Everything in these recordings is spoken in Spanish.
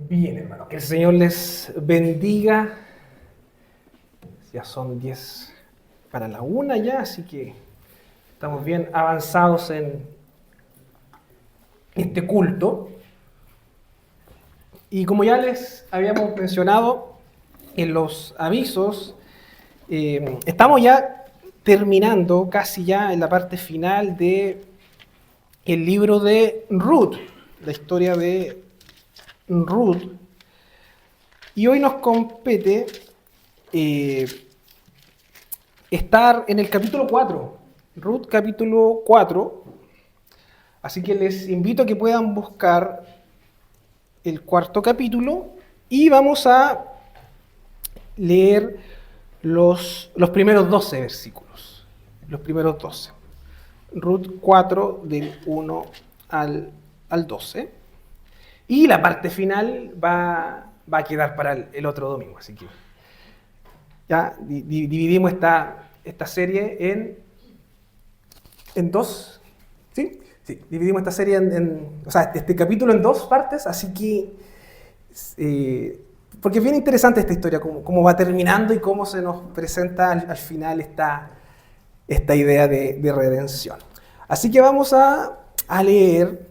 Bien, hermano, que el Señor les bendiga. Ya son 10 para la 1 ya, así que estamos bien avanzados en este culto. Y como ya les habíamos mencionado en los avisos, estamos ya terminando casi ya en la parte final de el libro de Ruth, la historia de Ruth. Y hoy nos compete estar en el capítulo 4, Ruth capítulo 4. Así que les invito a que puedan buscar el cuarto capítulo y vamos a leer los primeros 12 versículos. Los primeros 12. Ruth 4 del 1 al 12. Y la parte final va a quedar para el otro domingo. Así que ya dividimos esta serie en dos. ¿Sí? Sí, dividimos esta serie o sea, este capítulo en dos partes, así que porque es bien interesante esta historia, cómo va terminando y cómo se nos presenta al final esta idea de redención. Así que vamos a leer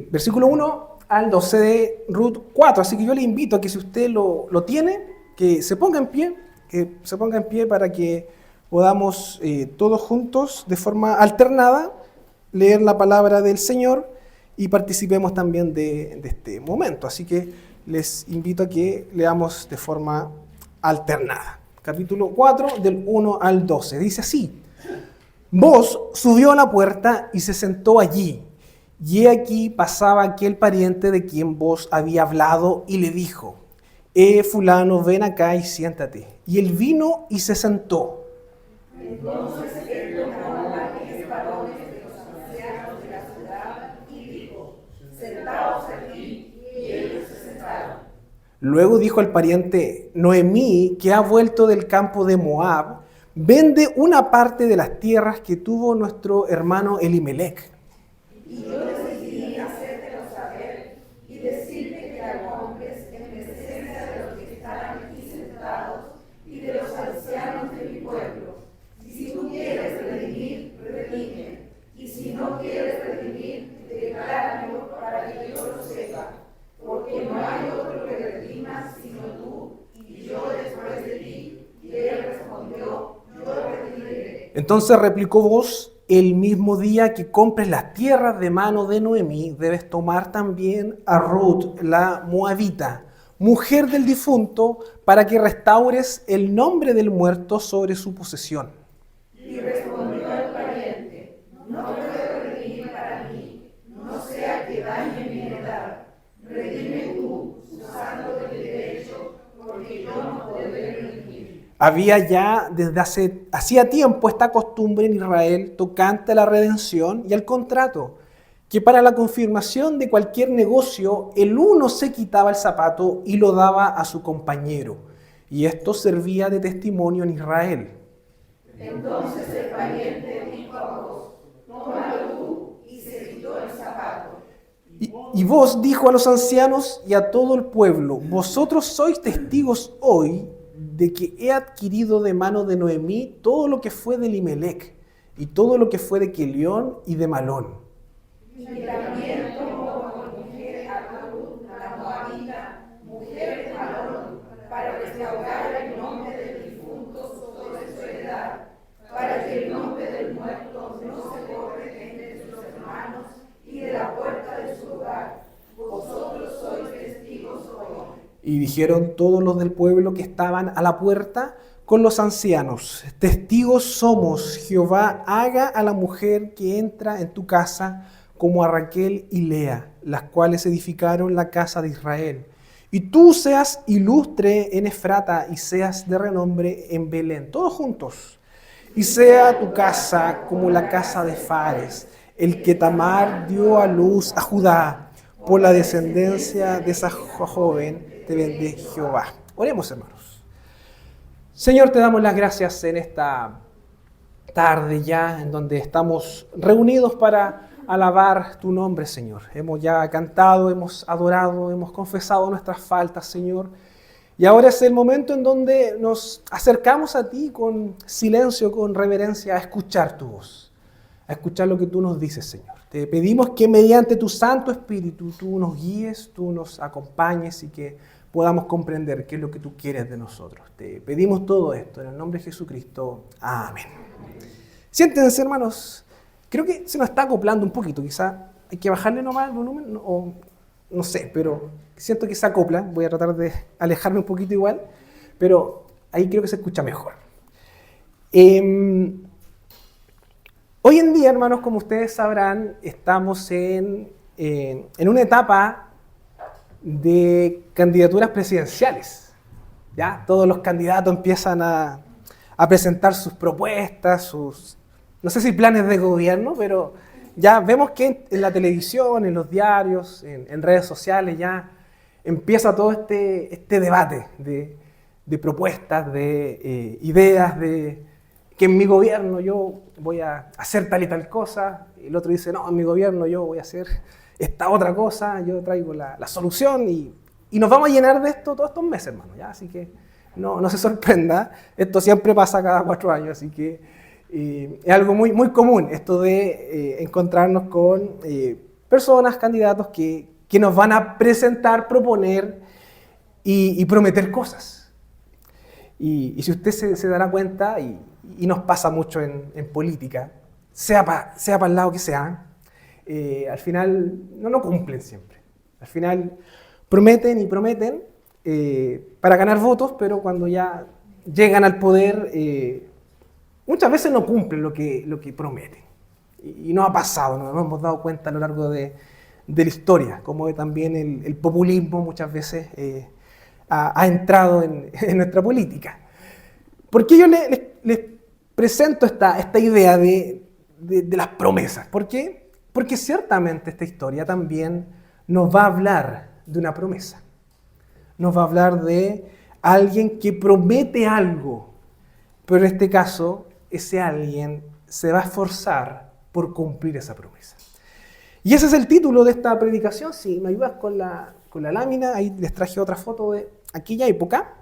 versículo 1 al 12 de Ruth 4, así que yo le invito a que si usted lo tiene, que se ponga en pie para que podamos todos juntos, de forma alternada, leer la palabra del Señor y participemos también de este momento. Así que les invito a que leamos de forma alternada. Capítulo 4, del 1 al 12. Dice así: Boz subió a la puerta y se sentó allí. Y aquí pasaba aquel pariente de quien Boz había hablado y le dijo: fulano, ven acá y siéntate. Y él vino y se sentó. Entonces él llamó a 10 varones de los ancianos de la ciudad y dijo: Sentaos aquí. Y ellos se sentaron. Luego dijo al pariente: Noemí, que ha vuelto del campo de Moab, vende una parte de las tierras que tuvo nuestro hermano Elimelec. Y yo decidí hacértelo saber y decirte que la compres en presencia de los que están aquí sentados y de los ancianos de mi pueblo. Si tú quieres redimir, redime. Y si no quieres redimir, decláramelo para que yo lo sepa. Porque no hay otro que redima sino tú, y yo después de ti. Y él respondió: yo redimiré. Entonces replicó Boz: el mismo día que compres las tierras de mano de Noemí, debes tomar también a Ruth, la moabita, mujer del difunto, para que restaures el nombre del muerto sobre su posesión. Y respondió el pariente: no puedo redimir para mí, no sea que dañe mi heredad. Redime tú, usando del derecho, porque yo no podré redimir. Había ya desde hacía tiempo esta costumbre en Israel tocante a la redención y al contrato, que para la confirmación de cualquier negocio el uno se quitaba el zapato y lo daba a su compañero, y esto servía de testimonio en Israel. Entonces el pariente dijo a Boz: tómalo tú, y se quitó el zapato. Y Boz dijo a los ancianos y a todo el pueblo: vosotros sois testigos hoy de que he adquirido de mano de Noemí todo lo que fue de Elimelec, y todo lo que fue de Quelión y de Malón. Y también tomó por mujer a Ruth, la moabita, mujer de Malón, para restaurar el nombre del difunto sobre su heredad, para que el nombre del muerto no se borre entre sus hermanos y de la puerta de su hogar. Vosotros sois testigos hoy. Y dijeron todos los del pueblo que estaban a la puerta con los ancianos: testigos somos, Jehová haga a la mujer que entra en tu casa como a Raquel y Lea, las cuales edificaron la casa de Israel. Y tú seas ilustre en Efrata y seas de renombre en Belén. Todos juntos. Y sea tu casa como la casa de Fares, el que Tamar dio a luz a Judá. Por la descendencia de esa joven te vende Jehová. Oremos, hermanos. Señor, te damos las gracias en esta tarde ya, en donde estamos reunidos para alabar tu nombre, Señor. Hemos ya cantado, hemos adorado, hemos confesado nuestras faltas, Señor. Y ahora es el momento en donde nos acercamos a ti con silencio, con reverencia, a escuchar tu voz, a escuchar lo que tú nos dices, Señor. Te pedimos que mediante tu Santo Espíritu tú nos guíes, tú nos acompañes y que podamos comprender qué es lo que tú quieres de nosotros. Te pedimos todo esto en el nombre de Jesucristo. Amén. Siéntense, hermanos. Creo que se nos está acoplando un poquito. Quizá hay que bajarle nomás el volumen o no sé, pero siento que se acopla. Voy a tratar de alejarme un poquito igual, pero ahí creo que se escucha mejor. Hoy en día, hermanos, como ustedes sabrán, estamos en una etapa de candidaturas presidenciales. ¿Ya? Todos los candidatos empiezan a presentar sus propuestas, no sé si planes de gobierno, pero ya vemos que en la televisión, en los diarios, en redes sociales, ya empieza todo este debate de propuestas, de ideas, de que en mi gobierno yo voy a hacer tal y tal cosa, y el otro dice, no, en mi gobierno yo voy a hacer esta otra cosa, yo traigo la solución, y nos vamos a llenar de esto todos estos meses, hermano, ¿ya? Así que no se sorprenda, esto siempre pasa cada 4 años, así que es algo muy, muy común esto de encontrarnos con personas, candidatos que nos van a presentar, proponer y prometer cosas. Y si usted se dará cuenta, y nos pasa mucho en política, sea para el lado que sea, al final no cumplen siempre. Al final prometen y prometen para ganar votos, pero cuando ya llegan al poder, muchas veces no cumplen lo que prometen. Y nos ha pasado, nos hemos dado cuenta a lo largo de la historia, como también el populismo muchas veces ha entrado en nuestra política. ¿Por qué yo les presento esta idea de las promesas? ¿Por qué? Porque ciertamente esta historia también nos va a hablar de una promesa. Nos va a hablar de alguien que promete algo, pero en este caso ese alguien se va a esforzar por cumplir esa promesa. Y ese es el título de esta predicación. Si me ayudas con la lámina, ahí les traje otra foto de aquella época.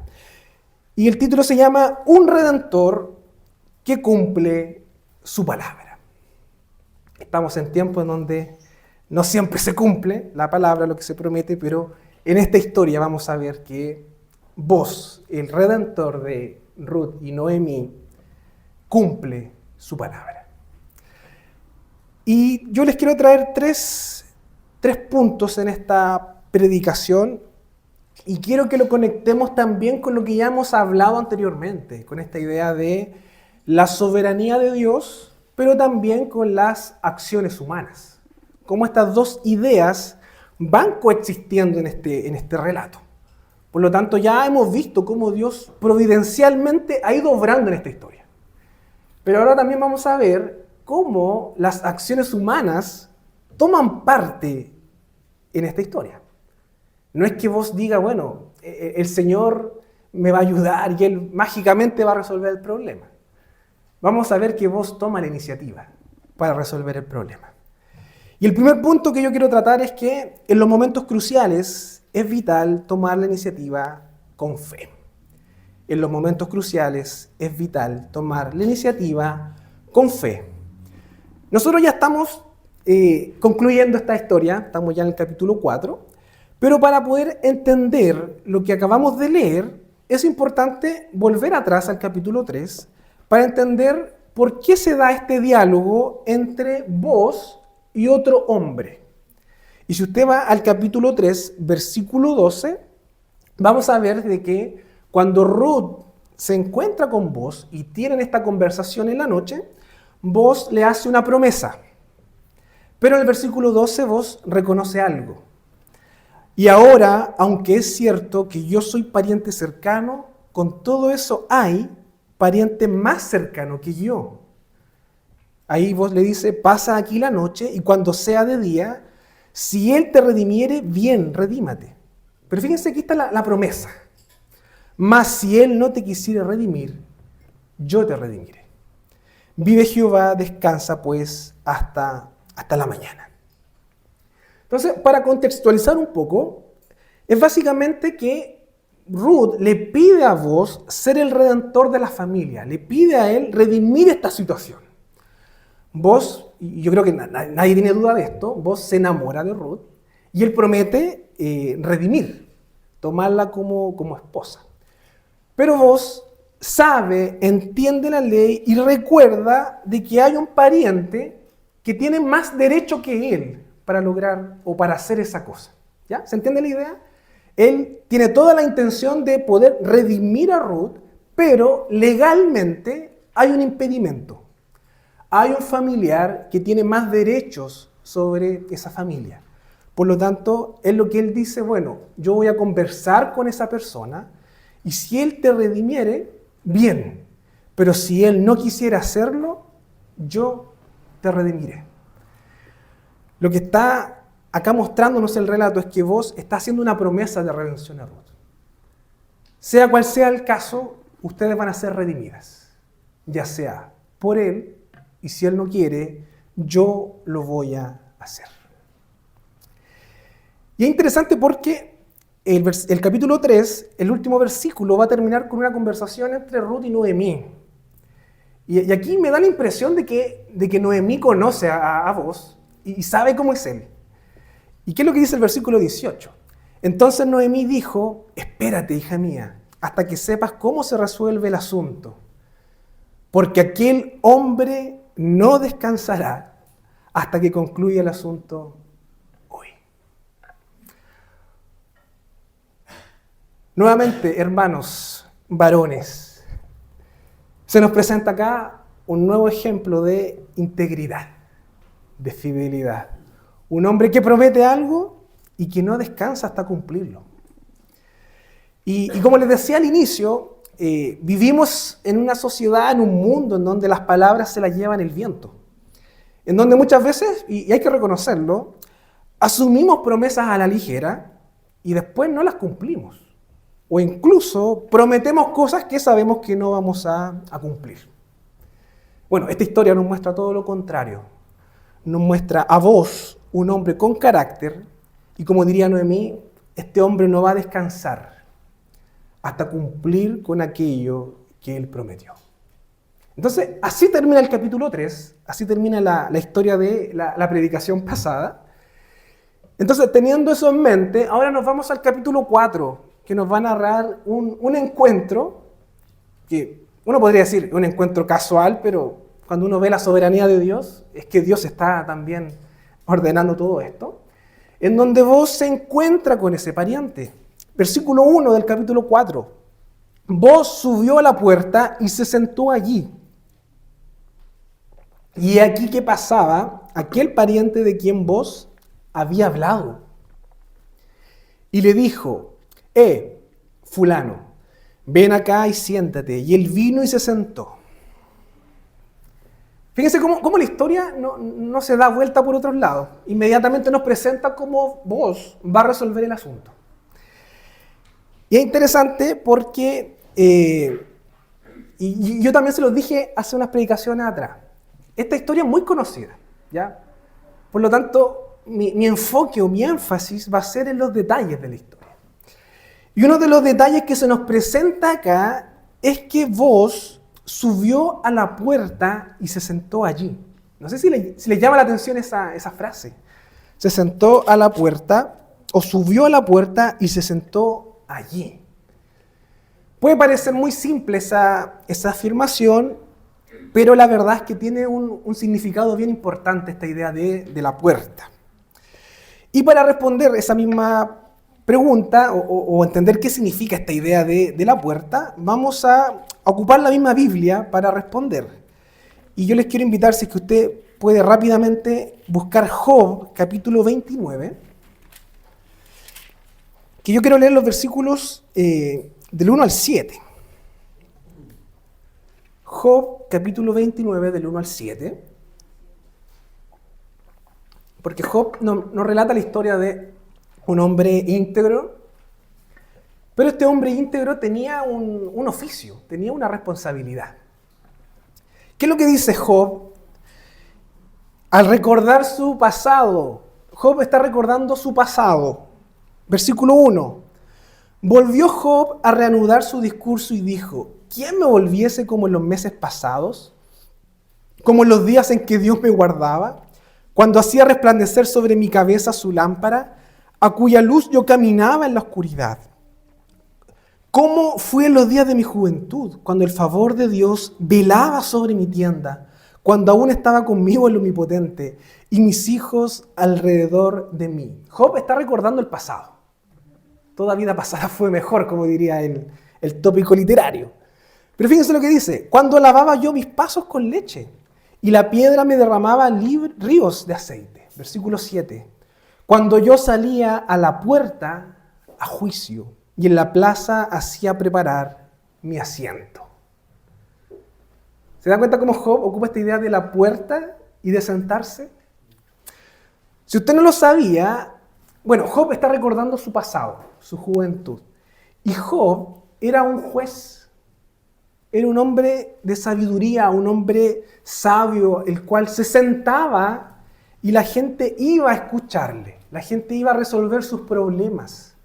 Y el título se llama Un Redentor que cumple su palabra. Estamos en tiempos en donde no siempre se cumple la palabra, lo que se promete, pero en esta historia vamos a ver que Boaz, el Redentor de Ruth y Noemí, cumple su palabra. Y yo les quiero traer tres puntos en esta predicación y quiero que lo conectemos también con lo que ya hemos hablado anteriormente, con esta idea de la soberanía de Dios, pero también con las acciones humanas. Cómo estas dos ideas van coexistiendo en este relato. Por lo tanto, ya hemos visto cómo Dios providencialmente ha ido obrando en esta historia. Pero ahora también vamos a ver cómo las acciones humanas toman parte en esta historia. No es que vos digas, bueno, el Señor me va a ayudar y Él mágicamente va a resolver el problema. Vamos a ver que vos toma la iniciativa para resolver el problema. Y el primer punto que yo quiero tratar es que en los momentos cruciales es vital tomar la iniciativa con fe. En los momentos cruciales es vital tomar la iniciativa con fe. Nosotros ya estamos concluyendo esta historia, estamos ya en el capítulo 4, pero para poder entender lo que acabamos de leer, es importante volver atrás al capítulo 3 para entender por qué se da este diálogo entre Boaz y otro hombre. Y si usted va al capítulo 3, versículo 12, vamos a ver de que cuando Ruth se encuentra con Boaz y tienen esta conversación en la noche, Boaz le hace una promesa. Pero en el versículo 12 Boaz reconoce algo. Y ahora, aunque es cierto que yo soy pariente cercano, con todo eso hay pariente más cercano que yo. Ahí Boaz le dice, pasa aquí la noche y cuando sea de día, si él te redimiere, bien, redímate. Pero fíjense, aquí está la promesa. Mas si él no te quisiere redimir, yo te redimiré. Vive Jehová, descansa pues hasta hasta la mañana. Entonces, para contextualizar un poco, es básicamente que Ruth le pide a Boaz ser el redentor de la familia, le pide a él redimir esta situación. Boaz, y yo creo que nadie tiene duda de esto, Boaz se enamora de Ruth y él promete redimir, tomarla como esposa. Pero Boaz sabe, entiende la ley y recuerda de que hay un pariente que tiene más derecho que él para lograr o para hacer esa cosa. ¿Ya? ¿Se entiende la idea? Él tiene toda la intención de poder redimir a Ruth, pero legalmente hay un impedimento. Hay un familiar que tiene más derechos sobre esa familia. Por lo tanto, es lo que él dice, bueno, yo voy a conversar con esa persona y si él te redimiere, bien. Pero si él no quisiera hacerlo, yo te redimiré. Lo que está acá mostrándonos el relato es que Boaz está haciendo una promesa de redención a Ruth. Sea cual sea el caso, ustedes van a ser redimidas, ya sea por él, y si él no quiere, yo lo voy a hacer. Y es interesante porque el capítulo 3, el último versículo, va a terminar con una conversación entre Ruth y Noemí. Y aquí me da la impresión de que Noemí conoce a Boaz y sabe cómo es él. ¿Y qué es lo que dice el versículo 18? Entonces Noemí dijo, espérate, hija mía, hasta que sepas cómo se resuelve el asunto, porque aquel hombre no descansará hasta que concluya el asunto hoy. Nuevamente, hermanos, varones, se nos presenta acá un nuevo ejemplo de integridad, de fidelidad. Un hombre que promete algo y que no descansa hasta cumplirlo. Y como les decía al inicio, vivimos en una sociedad, en un mundo en donde las palabras se las llevan el viento. En donde muchas veces, y hay que reconocerlo, asumimos promesas a la ligera y después no las cumplimos. O incluso prometemos cosas que sabemos que no vamos a cumplir. Bueno, esta historia nos muestra todo lo contrario. Nos muestra a Boaz, un hombre con carácter, y como diría Noemí, este hombre no va a descansar hasta cumplir con aquello que él prometió. Entonces, así termina el capítulo 3, así termina la historia de la predicación pasada. Entonces, teniendo eso en mente, ahora nos vamos al capítulo 4, que nos va a narrar un encuentro, que uno podría decir un encuentro casual, pero cuando uno ve la soberanía de Dios, es que Dios está también ordenando todo esto, en donde Boaz se encuentra con ese pariente. Versículo 1 del capítulo 4. Boaz subió a la puerta y se sentó allí. Y aquí que pasaba aquel pariente de quien Boaz había hablado. Y le dijo, fulano, ven acá y siéntate. Y él vino y se sentó. Fíjense cómo la historia no se da vuelta por otros lados. Inmediatamente nos presenta cómo Boaz va a resolver el asunto. Y es interesante porque, y yo también se los dije hace unas predicaciones atrás, esta historia es muy conocida, ¿ya? Por lo tanto, mi enfoque o mi énfasis va a ser en los detalles de la historia. Y uno de los detalles que se nos presenta acá es que Boaz subió a la puerta y se sentó allí. No sé si le llama la atención esa frase. Se sentó a la puerta, o subió a la puerta y se sentó allí. Puede parecer muy simple esa afirmación, pero la verdad es que tiene un significado bien importante esta idea de la puerta. Y para responder esa misma pregunta o entender qué significa esta idea de la puerta, vamos a ocupar la misma Biblia para responder. Y yo les quiero invitar, si es que usted puede rápidamente buscar Job, capítulo 29, que yo quiero leer los versículos del 1 al 7. Job, capítulo 29, del 1 al 7. Porque Job nos relata la historia de un hombre íntegro, pero este hombre íntegro tenía un oficio, tenía una responsabilidad. ¿Qué es lo que dice Job? Al recordar su pasado, Job está recordando su pasado. Versículo 1. Volvió Job a reanudar su discurso y dijo: ¿quién me volviese como en los meses pasados? Como en los días en que Dios me guardaba, cuando hacía resplandecer sobre mi cabeza su lámpara, a cuya luz yo caminaba en la oscuridad. ¿Cómo fue en los días de mi juventud, cuando el favor de Dios velaba sobre mi tienda, cuando aún estaba conmigo el Omnipotente y mis hijos alrededor de mí? Job está recordando el pasado. Toda vida pasada fue mejor, como diría el tópico literario. Pero fíjense lo que dice: cuando lavaba yo mis pasos con leche y la piedra me derramaba ríos de aceite. Versículo 7. Cuando yo salía a la puerta a juicio y en la plaza hacía preparar mi asiento. ¿Se dan cuenta cómo Job ocupa esta idea de la puerta y de sentarse? Si usted no lo sabía, bueno, Job está recordando su pasado, su juventud. Y Job era un juez, era un hombre de sabiduría, un hombre sabio, el cual se sentaba y la gente iba a escucharle, la gente iba a resolver sus problemas.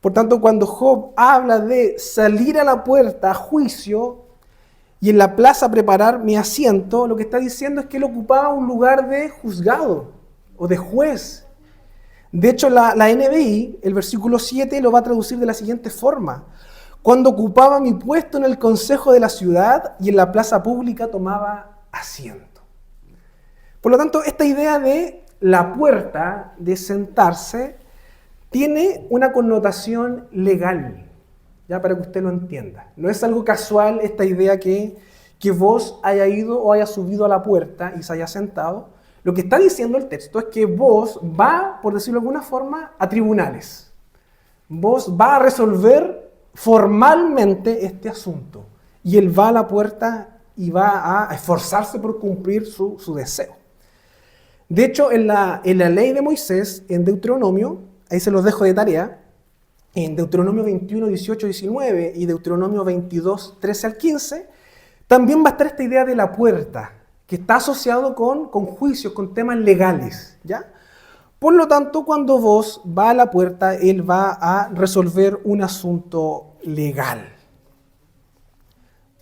Por tanto, cuando Job habla de salir a la puerta a juicio y en la plaza preparar mi asiento, lo que está diciendo es que él ocupaba un lugar de juzgado o de juez. De hecho, la NBI, el versículo 7, lo va a traducir de la siguiente forma: cuando ocupaba mi puesto en el consejo de la ciudad y en la plaza pública tomaba asiento. Por lo tanto, esta idea de la puerta, de sentarse, tiene una connotación legal, ya para que usted lo entienda. No es algo casual esta idea que vos haya ido o haya subido a la puerta y se haya sentado. Lo que está diciendo el texto es que vos va, por decirlo de alguna forma, a tribunales. Vos va a resolver formalmente este asunto. Y él va a la puerta y va a esforzarse por cumplir su deseo. De hecho, en la ley de Moisés, en Deuteronomio, ahí se los dejo de tarea, en Deuteronomio 21, 18, 19 y Deuteronomio 22, 13 al 15, también va a estar esta idea de la puerta, que está asociado con juicios, con temas legales, ¿ya? Por lo tanto, cuando vos va a la puerta, él va a resolver un asunto legal.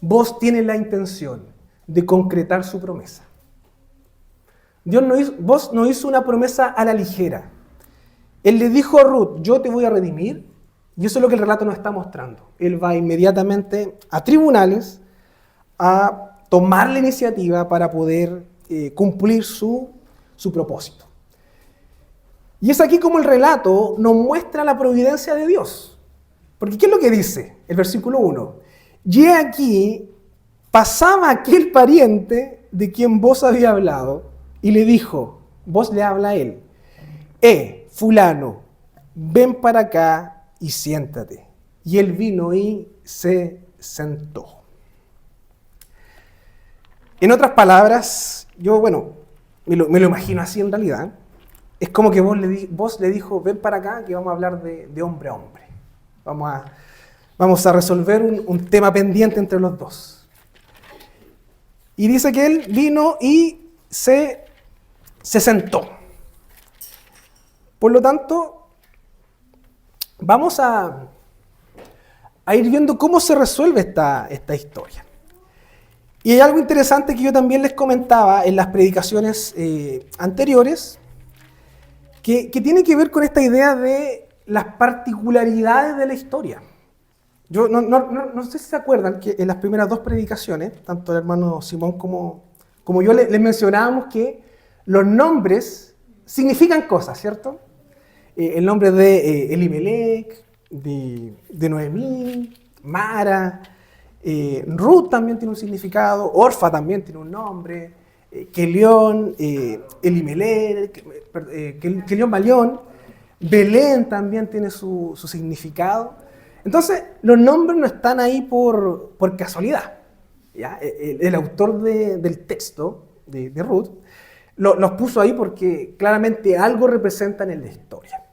Vos tienes la intención de concretar su promesa. Vos no hizo una promesa a la ligera. Él le dijo a Ruth: yo te voy a redimir, y eso es lo que el relato nos está mostrando. Él va inmediatamente a tribunales a tomar la iniciativa para poder cumplir su propósito. Y es aquí como el relato nos muestra la providencia de Dios. Porque ¿qué es lo que dice el versículo 1? Y he aquí, pasaba aquel pariente de quien vos había hablado, y le dijo, vos le habla a él: fulano, ven para acá y siéntate. Y él vino y se sentó. En otras palabras, yo, me lo imagino así en realidad. Es como que vos le dijo: ven para acá que vamos a hablar de hombre a hombre. Vamos a resolver un tema pendiente entre los dos. Y dice que él vino y se sentó. Por lo tanto, vamos a ir viendo cómo se resuelve esta historia. Y hay algo interesante que yo también les comentaba en las predicaciones anteriores, que tiene que ver con esta idea de las particularidades de la historia. Yo no sé si se acuerdan que en las primeras dos predicaciones, tanto el hermano Simón como yo les mencionábamos que los nombres significan cosas, ¿cierto? El nombre de Elimelech, de Noemí, Mara, Ruth también tiene un significado, Orfa también tiene un nombre, Kelión, Elimelech, Kelión Malión, Belén también tiene su significado. Entonces, los nombres no están ahí por casualidad, ¿ya? El autor del texto de Ruth los puso ahí porque claramente algo representan en la historia.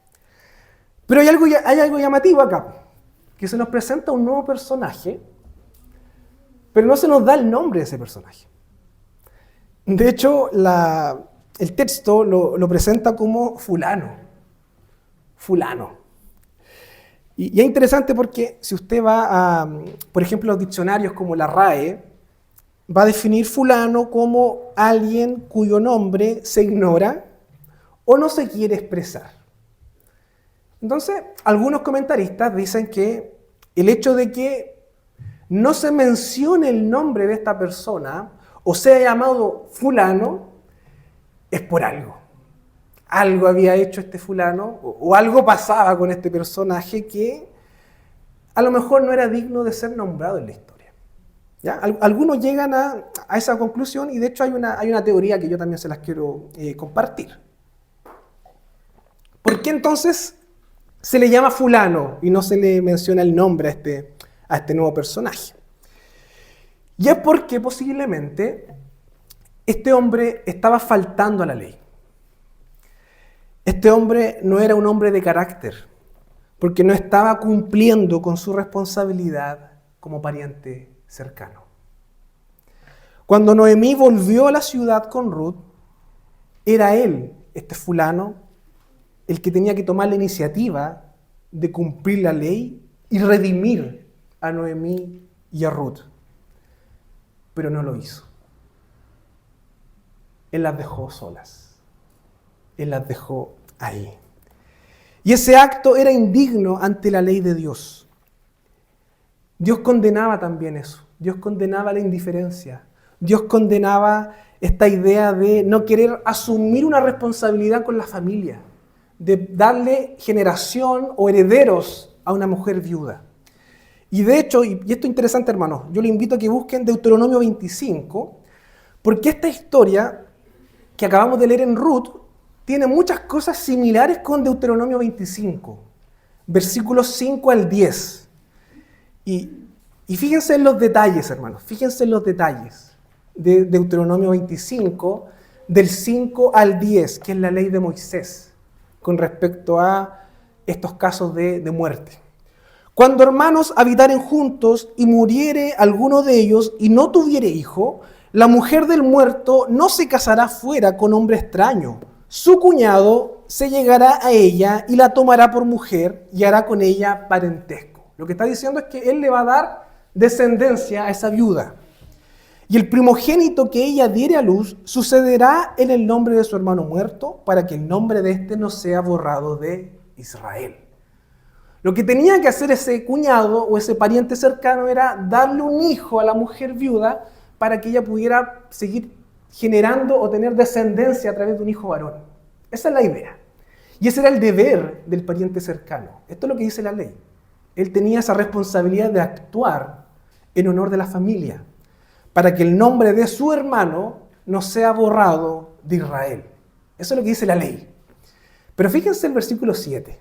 Pero hay algo llamativo acá, que se nos presenta un nuevo personaje, pero no se nos da el nombre de ese personaje. De hecho, el texto lo presenta como fulano. Fulano. Y es interesante porque si usted va a, por ejemplo, los diccionarios como la RAE, va a definir fulano como alguien cuyo nombre se ignora o no se quiere expresar. Entonces, algunos comentaristas dicen que el hecho de que no se mencione el nombre de esta persona o sea llamado fulano es por algo. Algo había hecho este fulano o algo pasaba con este personaje que a lo mejor no era digno de ser nombrado en la historia. ¿Ya? Algunos llegan a esa conclusión y de hecho hay una teoría que yo también se las quiero compartir. ¿Por qué entonces se le llama fulano y no se le menciona el nombre a este nuevo personaje? Y es porque posiblemente este hombre estaba faltando a la ley. Este hombre no era un hombre de carácter, porque no estaba cumpliendo con su responsabilidad como pariente cercano. Cuando Noemí volvió a la ciudad con Ruth, era él, este fulano, el que tenía que tomar la iniciativa de cumplir la ley y redimir a Noemí y a Ruth. Pero no lo hizo. Él las dejó solas. Él las dejó ahí. Y ese acto era indigno ante la ley de Dios. Dios condenaba también eso. Dios condenaba la indiferencia. Dios condenaba esta idea de no querer asumir una responsabilidad con la familia, de darle generación o herederos a una mujer viuda. Y de hecho, y esto es interesante, hermanos, yo le invito a que busquen Deuteronomio 25, porque esta historia que acabamos de leer en Ruth tiene muchas cosas similares con Deuteronomio 25, versículos 5 al 10. Y fíjense en los detalles, hermanos, fíjense en los detalles de Deuteronomio 25, del 5 al 10, que es la ley de Moisés, con respecto a estos casos de muerte. Cuando hermanos habitaren juntos y muriere alguno de ellos y no tuviere hijo, la mujer del muerto no se casará fuera con hombre extraño. Su cuñado se llegará a ella y la tomará por mujer y hará con ella parentesco. Lo que está diciendo es que él le va a dar descendencia a esa viuda. Y el primogénito que ella diere a luz sucederá en el nombre de su hermano muerto, para que el nombre de éste no sea borrado de Israel. Lo que tenía que hacer ese cuñado o ese pariente cercano era darle un hijo a la mujer viuda para que ella pudiera seguir generando o tener descendencia a través de un hijo varón. Esa es la idea. Y ese era el deber del pariente cercano. Esto es lo que dice la ley. Él tenía esa responsabilidad de actuar en honor de la familia, para que el nombre de su hermano no sea borrado de Israel. Eso es lo que dice la ley. Pero fíjense el versículo 7.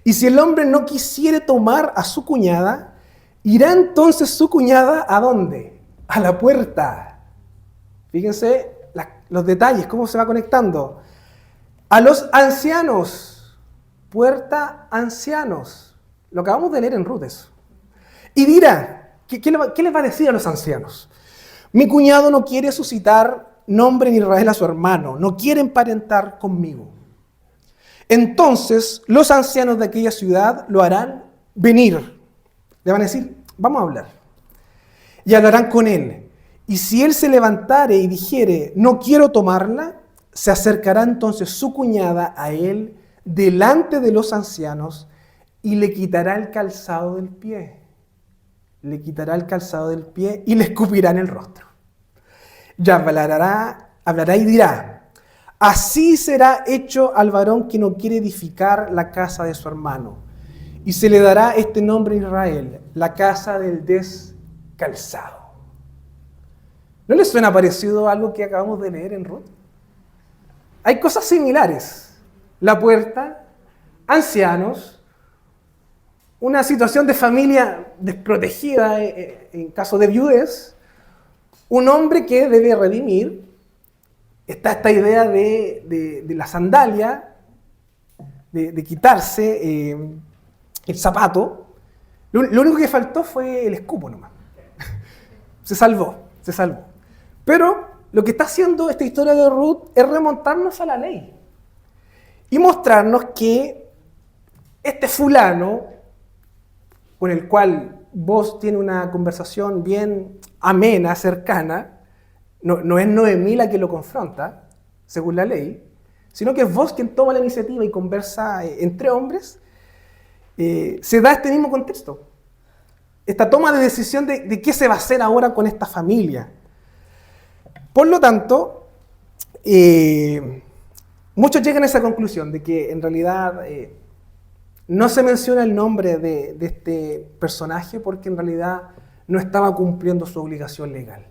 Y si el hombre no quisiere tomar a su cuñada, irá entonces su cuñada ¿a dónde? A la puerta. Fíjense los detalles, cómo se va conectando. A los ancianos. Puerta, ancianos. Lo acabamos de leer en Ruth eso. Y dirá, ¿qué les va a decir a los ancianos? Mi cuñado no quiere suscitar nombre en Israel a su hermano, no quiere emparentar conmigo. Entonces los ancianos de aquella ciudad lo harán venir. Le van a decir, vamos a hablar. Y hablarán con él. Y si él se levantare y dijere, no quiero tomarla, se acercará entonces su cuñada a él delante de los ancianos y le quitará el calzado del pie. Le quitará el calzado del pie y le escupirá en el rostro. Y hablará y dirá, así será hecho al varón que no quiere edificar la casa de su hermano. Y se le dará este nombre en Israel, la casa del descalzado. ¿No les suena parecido a algo que acabamos de leer en Ruth? Hay cosas similares. La puerta, ancianos, una situación de familia desprotegida en caso de viudez, un hombre que debe redimir. Está esta idea de la sandalia, de quitarse el zapato. Lo único que faltó fue el escupo nomás. Se salvó. Pero lo que está haciendo esta historia de Ruth es remontarnos a la ley y mostrarnos que este fulano, con el cual vos tiene una conversación bien amena, cercana, no es Noemí la que lo confronta, según la ley, sino que es vos quien toma la iniciativa y conversa entre hombres, se da este mismo contexto. Esta toma de decisión de qué se va a hacer ahora con esta familia. Por lo tanto, muchos llegan a esa conclusión de que en realidad no se menciona el nombre de este personaje porque en realidad no estaba cumpliendo su obligación legal.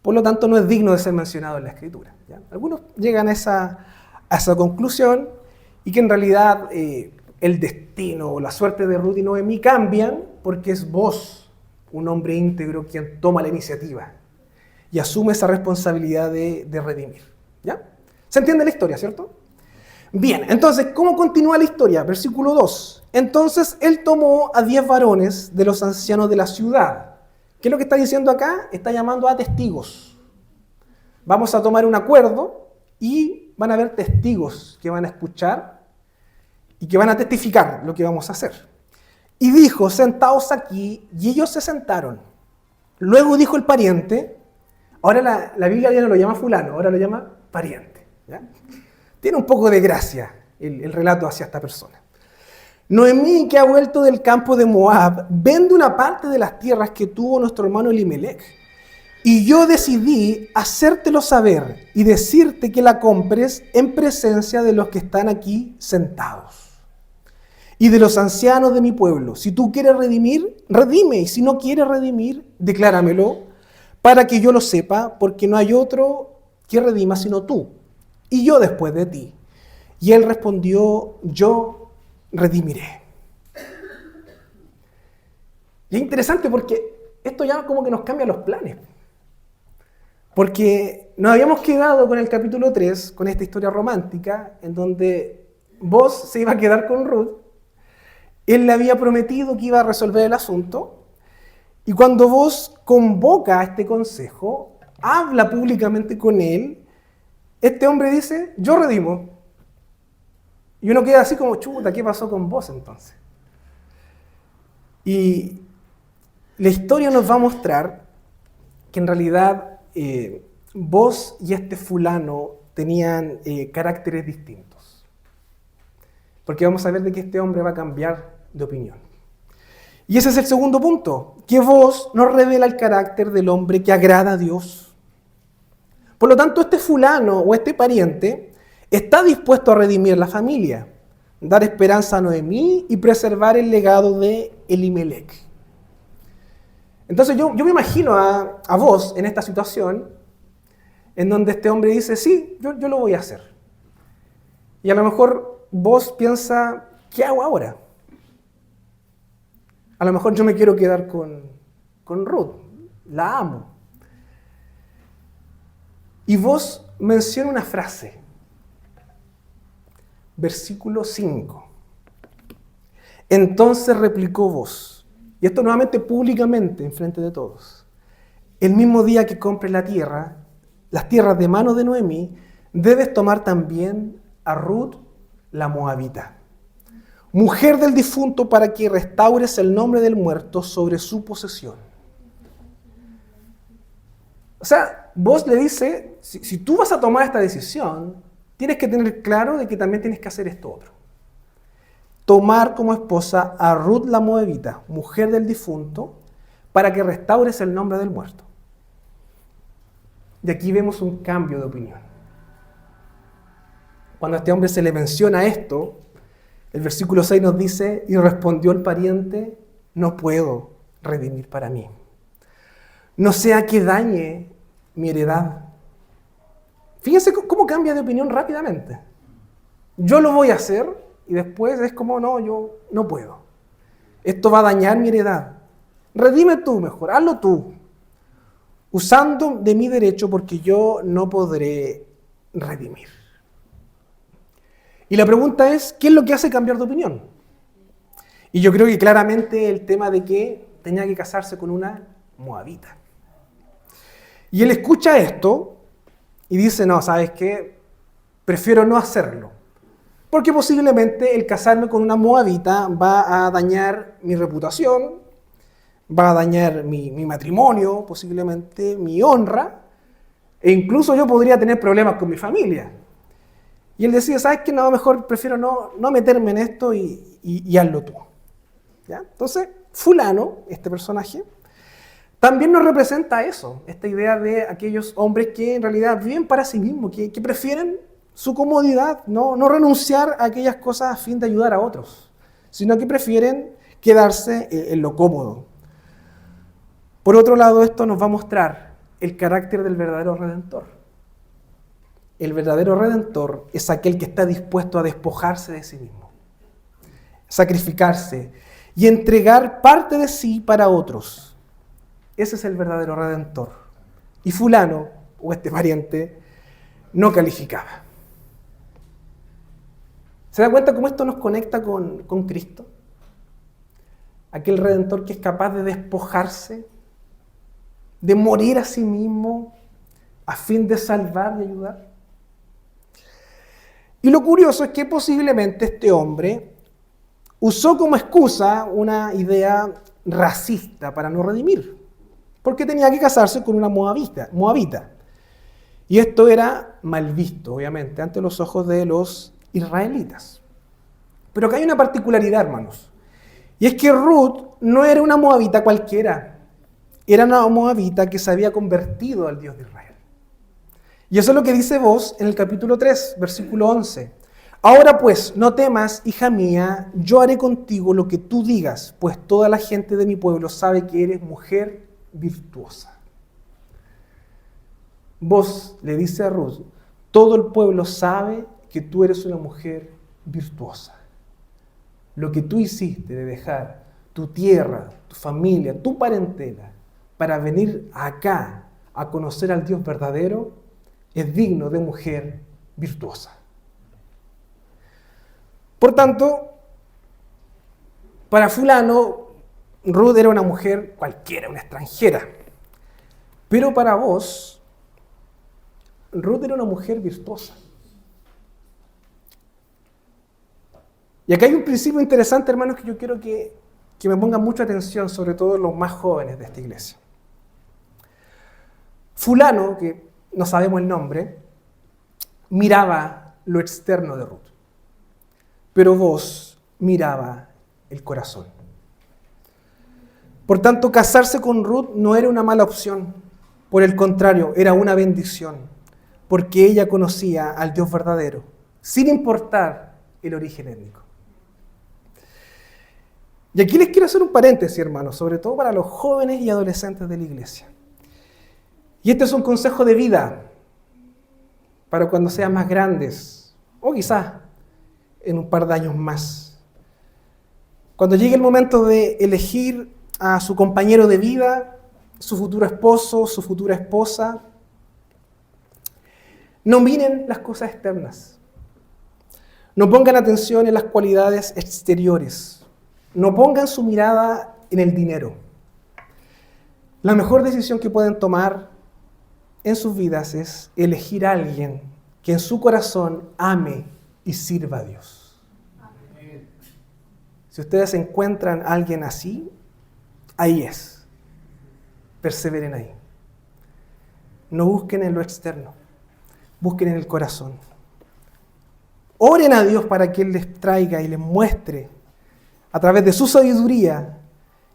Por lo tanto, no es digno de ser mencionado en la Escritura, ¿ya? Algunos llegan a esa conclusión y que en realidad el destino o la suerte de Ruth y Noemí cambian porque es vos, un hombre íntegro, quien toma la iniciativa y asume esa responsabilidad de redimir, ¿ya? ¿Se entiende la historia, cierto? Bien, entonces, ¿cómo continúa la historia? Versículo 2. Entonces él tomó a 10 varones de los ancianos de la ciudad. ¿Qué es lo que está diciendo acá? Está llamando a testigos. Vamos a tomar un acuerdo y van a haber testigos que van a escuchar y que van a testificar lo que vamos a hacer. Y dijo, sentaos aquí, y ellos se sentaron. Luego dijo el pariente, ahora la Biblia ya no lo llama fulano, ahora lo llama pariente, ¿ya? Tiene un poco de gracia el relato hacia esta persona. Noemí, que ha vuelto del campo de Moab, vende una parte de las tierras que tuvo nuestro hermano Elimelech. Y yo decidí hacértelo saber y decirte que la compres en presencia de los que están aquí sentados y de los ancianos de mi pueblo. Si tú quieres redimir, redime. Y si no quieres redimir, decláramelo para que yo lo sepa, porque no hay otro que redima sino tú, y yo después de ti. Y él respondió, yo redimiré. Y es interesante porque esto ya como que nos cambia los planes. Porque nos habíamos quedado con el capítulo 3, con esta historia romántica, en donde vos se iba a quedar con Ruth, él le había prometido que iba a resolver el asunto, y cuando vos convoca a este consejo, habla públicamente con él, este hombre dice, yo redimo. Y uno queda así como, chuta, ¿qué pasó con vos entonces? Y la historia nos va a mostrar que en realidad vos y este fulano tenían caracteres distintos. Porque vamos a ver de que este hombre va a cambiar de opinión. Y ese es el segundo punto, que vos nos revela el carácter del hombre que agrada a Dios. Por lo tanto, este fulano o este pariente está dispuesto a redimir la familia, dar esperanza a Noemí y preservar el legado de Elimelech. Entonces yo me imagino a vos en esta situación en donde este hombre dice, sí, yo lo voy a hacer. Y a lo mejor vos piensa, ¿qué hago ahora? A lo mejor yo me quiero quedar con Ruth, la amo. Y vos menciona una frase, versículo 5. Entonces replicó vos, y esto nuevamente públicamente, en frente de todos, el mismo día que compres la tierra, las tierras de mano de Noemí, debes tomar también a Ruth la moabita, mujer del difunto, para que restaures el nombre del muerto sobre su posesión. O sea, vos le dices, si tú vas a tomar esta decisión, tienes que tener claro de que también tienes que hacer esto otro. Tomar como esposa a Ruth la moabita, mujer del difunto, para que restaures el nombre del muerto. Y aquí vemos un cambio de opinión. Cuando a este hombre se le menciona esto, el versículo 6 nos dice, y respondió el pariente, no puedo redimir para mí. No sea que dañe mi heredad. Fíjense cómo cambia de opinión rápidamente. Yo lo voy a hacer y después es como, no, yo no puedo. Esto va a dañar mi heredad. Redime tú mejor, hazlo tú. Usando de mi derecho porque yo no podré redimir. Y la pregunta es, ¿qué es lo que hace cambiar de opinión? Y yo creo que claramente el tema de que tenía que casarse con una moabita. Y él escucha esto y dice, no, ¿sabes qué? Prefiero no hacerlo. Porque posiblemente el casarme con una moabita va a dañar mi reputación, va a dañar mi matrimonio, posiblemente mi honra, e incluso yo podría tener problemas con mi familia. Y él decía, ¿sabes qué? No, mejor prefiero no meterme en esto y hazlo tú. ¿Ya? Entonces, fulano, este personaje, también nos representa eso, esta idea de aquellos hombres que en realidad viven para sí mismos, que prefieren su comodidad, no renunciar a aquellas cosas a fin de ayudar a otros, sino que prefieren quedarse en lo cómodo. Por otro lado, esto nos va a mostrar el carácter del verdadero Redentor. El verdadero Redentor es aquel que está dispuesto a despojarse de sí mismo, sacrificarse y entregar parte de sí para otros. Ese es el verdadero Redentor. Y fulano, o este pariente, no calificaba. ¿Se da cuenta cómo esto nos conecta con Cristo? Aquel Redentor que es capaz de despojarse, de morir a sí mismo, a fin de salvar y ayudar. Y lo curioso es que posiblemente este hombre usó como excusa una idea racista para no redimir, porque tenía que casarse con una moabita. Y esto era mal visto, obviamente, ante los ojos de los israelitas. Pero acá hay una particularidad, hermanos, y es que Ruth no era una moabita cualquiera, era una moabita que se había convertido al Dios de Israel. Y eso es lo que dice vos en el capítulo 3, versículo 11. Ahora pues, no temas, hija mía, yo haré contigo lo que tú digas, pues toda la gente de mi pueblo sabe que eres mujer virtuosa. Vos le dice a Ruth, todo el pueblo sabe que tú eres una mujer virtuosa. Lo que tú hiciste de dejar tu tierra, tu familia, tu parentela, para venir acá a conocer al Dios verdadero, es digno de mujer virtuosa. Por tanto, para fulano, Ruth era una mujer cualquiera, una extranjera. Pero para vos, Ruth era una mujer virtuosa. Y acá hay un principio interesante, hermanos, que yo quiero que me pongan mucha atención, sobre todo los más jóvenes de esta iglesia. Fulano, que no sabemos el nombre, miraba lo externo de Ruth, pero vos miraba el corazón. Por tanto, casarse con Ruth no era una mala opción, por el contrario, era una bendición, porque ella conocía al Dios verdadero, sin importar el origen étnico. Y aquí les quiero hacer un paréntesis, hermanos, sobre todo para los jóvenes y adolescentes de la iglesia. Y este es un consejo de vida para cuando sean más grandes, o quizás en un par de años más. Cuando llegue el momento de elegir a su compañero de vida, su futuro esposo, su futura esposa, no miren las cosas externas. No pongan atención en las cualidades exteriores. No pongan su mirada en el dinero. La mejor decisión que pueden tomar en sus vidas es elegir a alguien que en su corazón ame y sirva a Dios. Amén. Si ustedes encuentran a alguien así, ahí es. Perseveren ahí. No busquen en lo externo, busquen en el corazón. Oren a Dios para que Él les traiga y les muestre a través de su sabiduría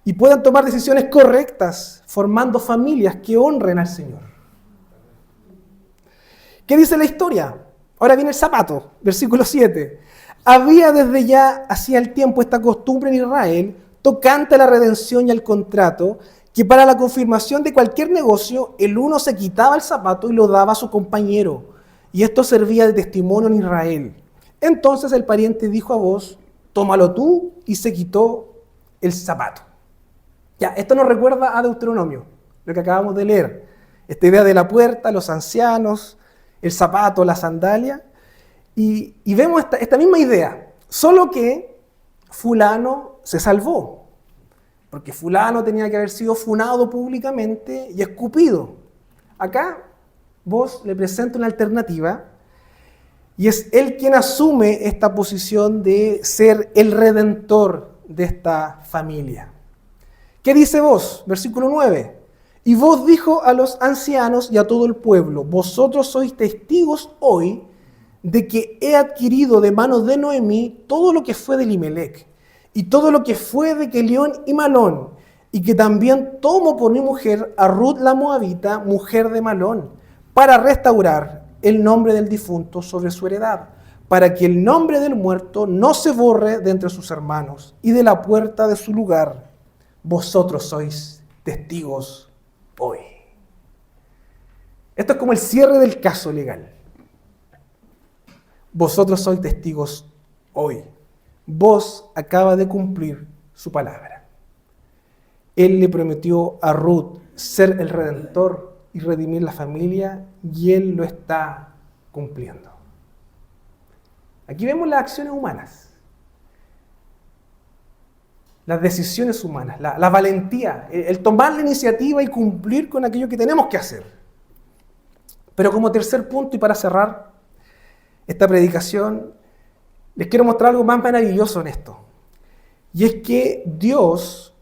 y puedan tomar decisiones correctas, formando familias que honren al Señor. ¿Qué dice la historia? Ahora viene el zapato, versículo 7. Había desde ya hacía el tiempo esta costumbre en Israel, tocante a la redención y al contrato, que para la confirmación de cualquier negocio, el uno se quitaba el zapato y lo daba a su compañero, y esto servía de testimonio en Israel. Entonces el pariente dijo a vos, tómalo tú, y se quitó el zapato. Ya, esto nos recuerda a Deuteronomio, lo que acabamos de leer. Esta idea de la puerta, los ancianos, el zapato, la sandalia. Y vemos esta misma idea, solo que fulano se salvó, porque fulano tenía que haber sido funado públicamente y escupido. Acá Vos le presenta una alternativa y es él quien asume esta posición de ser el redentor de esta familia. ¿Qué dice vos? Versículo 9. Y vos dijo a los ancianos y a todo el pueblo, vosotros sois testigos hoy de que he adquirido de manos de Noemí todo lo que fue de Elimelec y todo lo que fue de Quelión y Malón, y que también tomo por mi mujer a Ruth la Moabita, mujer de Malón, para restaurar el nombre del difunto sobre su heredad, para que el nombre del muerto no se borre de entre sus hermanos, y de la puerta de su lugar vosotros sois testigos hoy. Esto es como el cierre del caso legal. Vosotros sois testigos hoy. Vos acaba de cumplir su palabra. Él le prometió a Ruth ser el redentor y redimir la familia, y él lo está cumpliendo. Aquí vemos las acciones humanas, las decisiones humanas, la valentía, el tomar la iniciativa y cumplir con aquello que tenemos que hacer. Pero como tercer punto y para cerrar esta predicación, les quiero mostrar algo más maravilloso en esto. Y es que Dios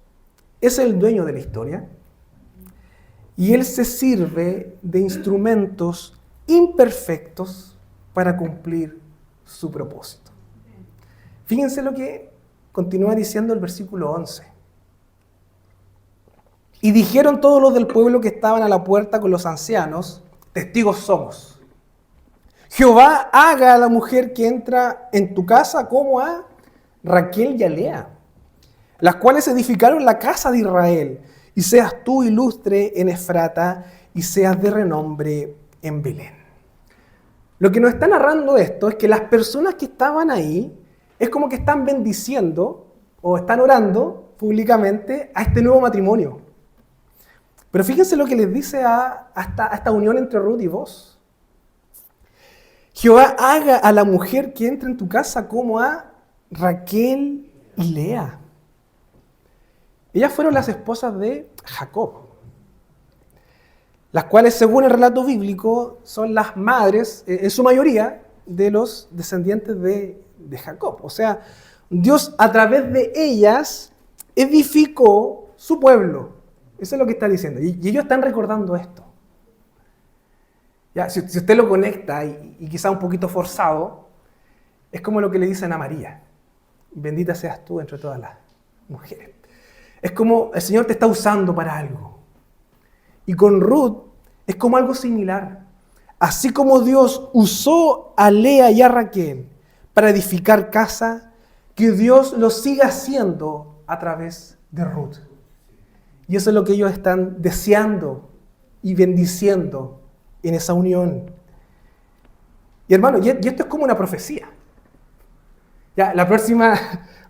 es el dueño de la historia y Él se sirve de instrumentos imperfectos para cumplir su propósito. Fíjense lo que continúa diciendo el versículo 11. Y dijeron todos los del pueblo que estaban a la puerta con los ancianos, testigos somos. Jehová haga a la mujer que entra en tu casa como a Raquel y a Lea, las cuales edificaron la casa de Israel, y seas tú ilustre en Efrata, y seas de renombre en Belén. Lo que nos está narrando esto es que las personas que estaban ahí, es como que están bendiciendo, o están orando públicamente a este nuevo matrimonio. Pero fíjense lo que les dice a esta unión entre Ruth y vos. Jehová haga a la mujer que entra en tu casa como a Raquel y Lea. Ellas fueron las esposas de Jacob, las cuales, según el relato bíblico, son las madres, en su mayoría, de los descendientes de Jacob. O sea, Dios a través de ellas edificó su pueblo. Eso es lo que está diciendo. Y ellos están recordando esto. Ya, si usted lo conecta y quizá un poquito forzado, es como lo que le dicen a María. Bendita seas tú entre todas las mujeres. Es como el Señor te está usando para algo. Y con Ruth es como algo similar. Así como Dios usó a Lea y a Raquel para edificar casa, que Dios lo siga haciendo a través de Ruth. Y eso es lo que ellos están deseando y bendiciendo en esa unión. Y hermano, y esto es como una profecía. Ya, la próxima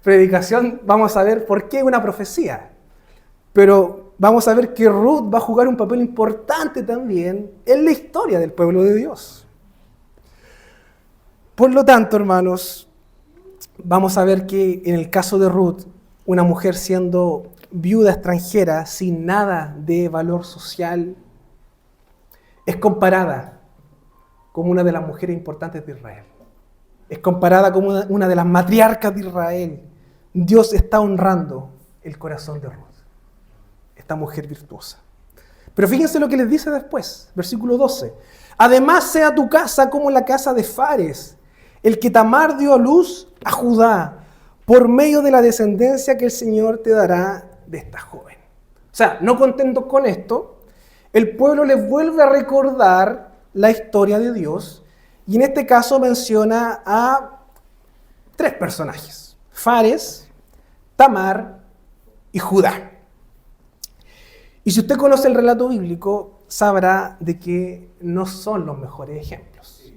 predicación vamos a ver por qué una profecía. Pero vamos a ver que Ruth va a jugar un papel importante también en la historia del pueblo de Dios. Por lo tanto, hermanos, vamos a ver que en el caso de Ruth, una mujer siendo viuda extranjera, sin nada de valor social, es comparada como una de las mujeres importantes de Israel. Es comparada como una de las matriarcas de Israel. Dios está honrando el corazón de Ruth, esta mujer virtuosa. Pero fíjense lo que les dice después, versículo 12. Además sea tu casa como la casa de Fares, el que Tamar dio a luz a Judá, por medio de la descendencia que el Señor te dará de esta joven. O sea, no contentos con esto, el pueblo les vuelve a recordar la historia de Dios, y en este caso menciona a 3 personajes: Fares, Tamar y Judá. Y si usted conoce el relato bíblico, sabrá de que no son los mejores ejemplos.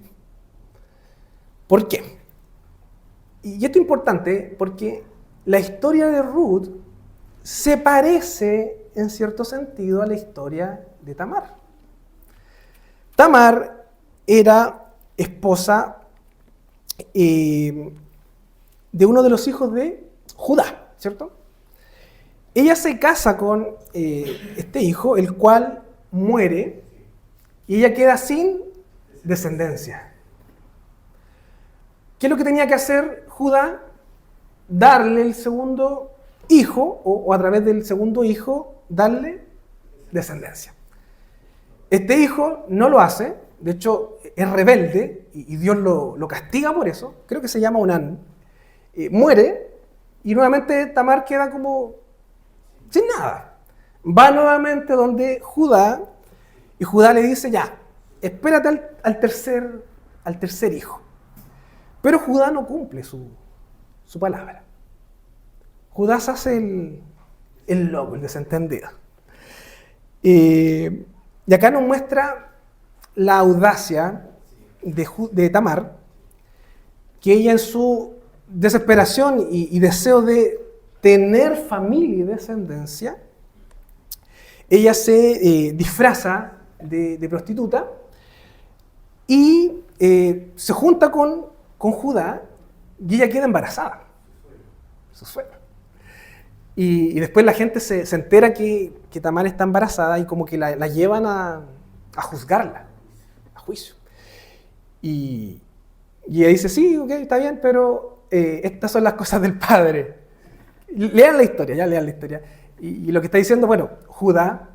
¿Por qué? Y esto es importante porque la historia de Ruth se parece en cierto sentido a la historia de Tamar. Tamar era esposa de uno de los hijos de Judá, ¿cierto? Ella se casa con este hijo, el cual muere, y ella queda sin descendencia. ¿Qué es lo que tenía que hacer Judá? Darle el segundo hijo, o a través del segundo hijo, darle descendencia. Este hijo no lo hace, de hecho es rebelde, y Dios lo castiga por eso, creo que se llama Onán, muere, y nuevamente Tamar queda como sin nada. Va nuevamente donde Judá, y Judá le dice, ya, espérate al tercer hijo. Pero Judá no cumple su palabra. Judá se hace el loco, el desentendido. Y acá nos muestra la audacia de Tamar, que ella en su desesperación y deseo de tener familia y descendencia, ella se disfraza de prostituta y se junta con Judá y ella queda embarazada. Su suegra. Y después la gente se entera que Tamar está embarazada y como que la llevan a juzgarla, a juicio. Y ella dice, sí, ok, está bien, pero estas son las cosas del padre. Lean la historia, lean la historia. Y lo que está diciendo, bueno, Judá,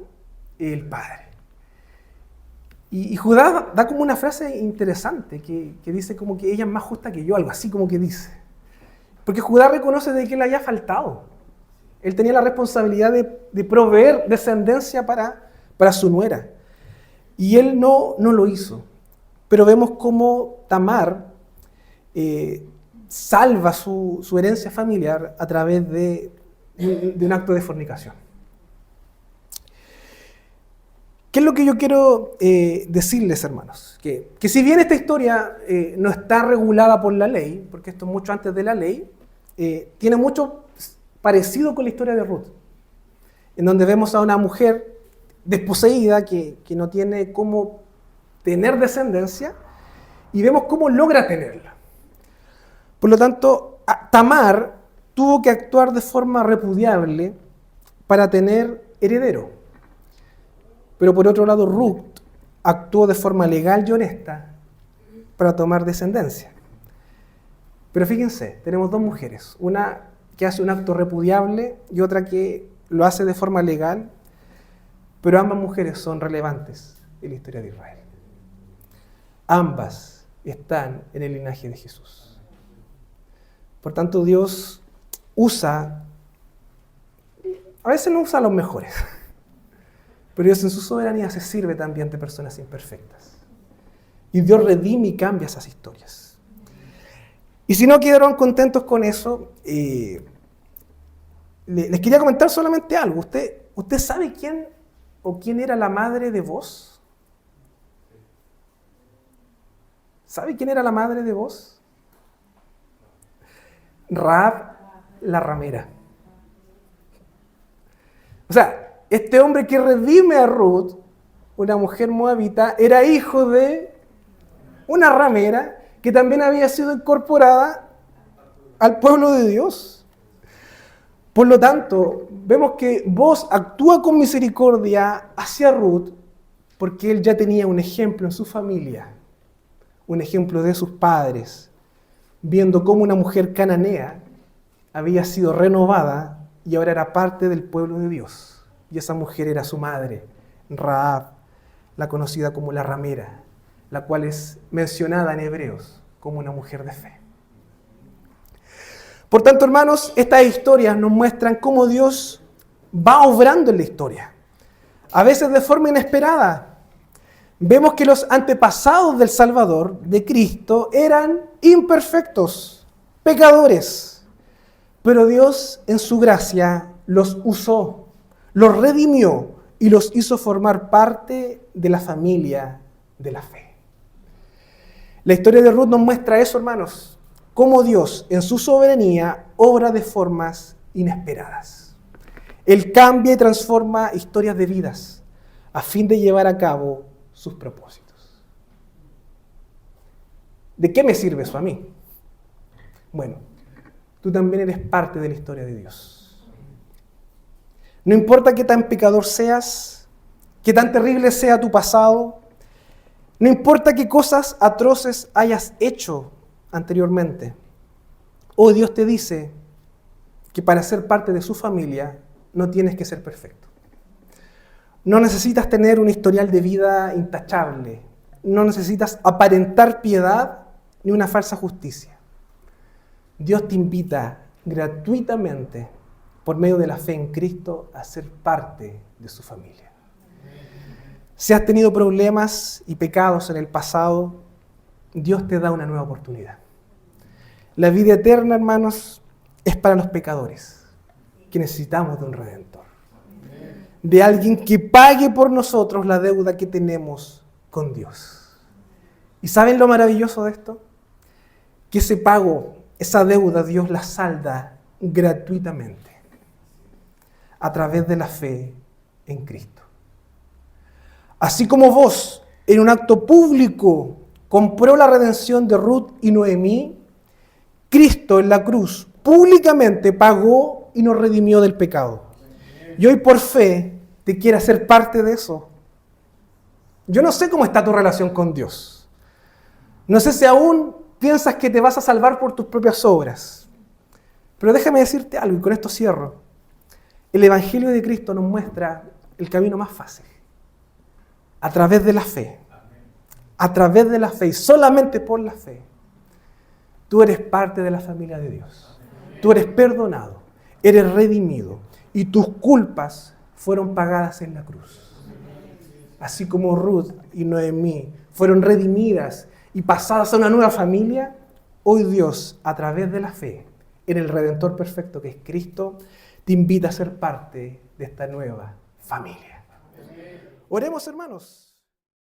el padre. Y Judá da como una frase interesante que dice como que ella es más justa que yo, algo así como que dice. Porque Judá reconoce de que le haya faltado. Él tenía la responsabilidad de proveer descendencia para su nuera. Y él no lo hizo. Pero vemos cómo Tamar salva su herencia familiar a través de un acto de fornicación. ¿Qué es lo que yo quiero decirles, hermanos? Que si bien esta historia no está regulada por la ley, porque esto es mucho antes de la ley, tiene mucho parecido con la historia de Ruth, en donde vemos a una mujer desposeída que no tiene cómo tener descendencia y vemos cómo logra tenerla. Por lo tanto, Tamar tuvo que actuar de forma repudiable para tener heredero. Pero por otro lado, Ruth actuó de forma legal y honesta para tomar descendencia. Pero fíjense, tenemos dos mujeres, una que hace un acto repudiable y otra que lo hace de forma legal, pero ambas mujeres son relevantes en la historia de Israel. Ambas están en el linaje de Jesús. Por tanto, Dios a veces no usa a los mejores, pero Dios en su soberanía se sirve también de personas imperfectas. Y Dios redime y cambia esas historias. Y si no quedaron contentos con eso, les quería comentar solamente algo. ¿Usted sabe quién era la madre de Booz? ¿Sabe quién era la madre de Booz? Rahab la ramera. O sea, este hombre que redime a Ruth, una mujer moabita, era hijo de una ramera que también había sido incorporada al pueblo de Dios. Por lo tanto, vemos que Booz actúa con misericordia hacia Ruth porque él ya tenía un ejemplo en su familia, un ejemplo de sus padres, viendo cómo una mujer cananea había sido renovada y ahora era parte del pueblo de Dios. Y esa mujer era su madre, Rahab, la conocida como la ramera, la cual es mencionada en Hebreos como una mujer de fe. Por tanto, hermanos, estas historias nos muestran cómo Dios va obrando en la historia, a veces de forma inesperada. Vemos que los antepasados del Salvador, de Cristo, eran imperfectos, pecadores, pero Dios en su gracia los usó, los redimió y los hizo formar parte de la familia de la fe. La historia de Ruth nos muestra eso, hermanos, cómo Dios en su soberanía obra de formas inesperadas. Él cambia y transforma historias de vidas a fin de llevar a cabo sus propósitos. ¿De qué me sirve eso a mí? Bueno, tú también eres parte de la historia de Dios. No importa qué tan pecador seas, qué tan terrible sea tu pasado, No importa qué cosas atroces hayas hecho anteriormente. Hoy Dios te dice que para ser parte de su familia no tienes que ser perfecto. No necesitas tener un historial de vida intachable. No necesitas aparentar piedad ni una falsa justicia. Dios te invita gratuitamente, por medio de la fe en Cristo, a ser parte de su familia. Si has tenido problemas y pecados en el pasado, Dios te da una nueva oportunidad. La vida eterna, hermanos, es para los pecadores, que necesitamos de un Redentor. De alguien que pague por nosotros la deuda que tenemos con Dios. ¿Y saben lo maravilloso de esto? Que ese pago, esa deuda, Dios la salda gratuitamente a través de la fe en Cristo. Así como vos, en un acto público, compró la redención de Ruth y Noemí, Cristo en la cruz públicamente pagó y nos redimió del pecado. Y hoy por fe te quiere hacer parte de eso. Yo no sé cómo está tu relación con Dios. No sé si aún piensas que te vas a salvar por tus propias obras. Pero déjame decirte algo y con esto cierro. El Evangelio de Cristo nos muestra el camino más fácil. A través de la fe. A través de la fe y solamente por la fe. Tú eres parte de la familia de Dios. Tú eres perdonado, eres redimido y tus culpas fueron pagadas en la cruz. Así como Ruth y Noemí fueron redimidas y pasadas a una nueva familia, hoy Dios, a través de la fe en el Redentor perfecto que es Cristo, te invita a ser parte de esta nueva familia. Oremos, hermanos.